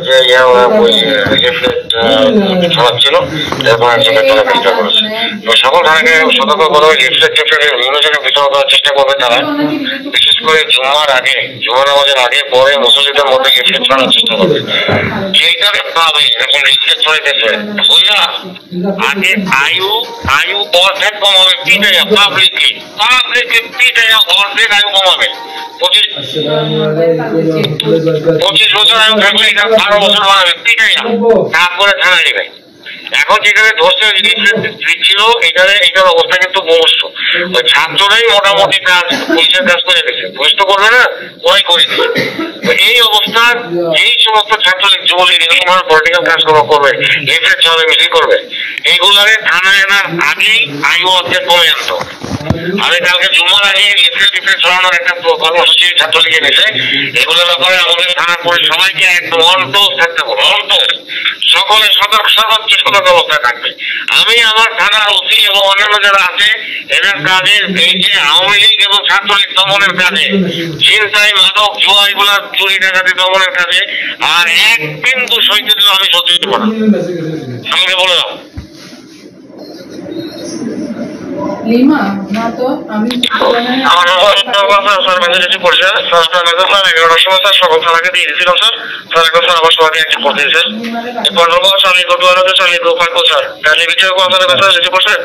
যে ওই লিফলেট ছড়াচ্ছিল, এরপর একজনের তোলার চেষ্টা করেছে। তো সকল থানাকে সতর্ক করে লিফলেট বিভিন্ন জায়গায় বিতরণ করার চেষ্টা করবে তারা, বিশেষ করে জুমার নামাজের আগে পরে মুসল্লিদের মধ্যে লিফলেট ছড়ানোর চেষ্টা করবে। যেটাকে পাবে এখন লিফলেট ছড়াইতেছে বুঝলা, আগে আয়ু অর্ধেক কমাবে, পিটাইয়া পাবলিকলি পিটাইয়া অর্ধেক আয়ু কমাবে। 25 বছর আয়ু থাকলে 12 বছর বানাবে পিটাইয়া, তারপরে থানায় নেবে। এখন যেখানে ধরছে দিচ্ছিল এটার অবস্থা কিন্তু মুমূর্ষ। ওই ছাত্ররাই মোটামুটি কাজ পুলিশের কাজ করে গেছে, পুলিশ তো করবে না, ওরাই করে দিচ্ছে। এই অবস্থা এই সমস্ত ছাত্রলীগ যুবলীগ এরকম ভাবে পলিটিক্যাল কাজকর্ম করবে, লিফলেট ছড়াবে, মিছিল করবে, এইগুলারে থানায় আনার আগেই আয়ু অর্ধেক কমে আনতো। আমি কালকে জুমার আগে লিফলেট ছড়ানোর একটা কর্মসূচি ছাত্রলীগে নিয়েছে। এগুলোর ব্যাপারে আমাদের থানার পরে সবাইকে একদম অন্তর থাকতে হবে, অন্তর সকলে সর্বোচ্চ সতর্ক অবস্থায় থাকবে। আমি আমার থানার ওসি এবং অন্যান্য যারা আছে এদের কাজে এই যে আওয়ামী লীগ এবং ছাত্রলীগ দমনের কাজে, ছিনতাই, মাদক, জুয়া, এগুলা চুরি ডাকাতি দমনের কাজে আর এক বিন্দু সইতে দিলেও আমি সহ্য করতে পারবো না। আমাকে বলে দাও আমার সকল থানাকে দিয়ে দিয়েছিলাম স্যার। স্যার এখন স্যার আমার সবাইকে অ্যাক্টিভ করে দিয়েছেন। এই 15 বছর আমি স্যার কাজী বিষয়ে কথা করছেন।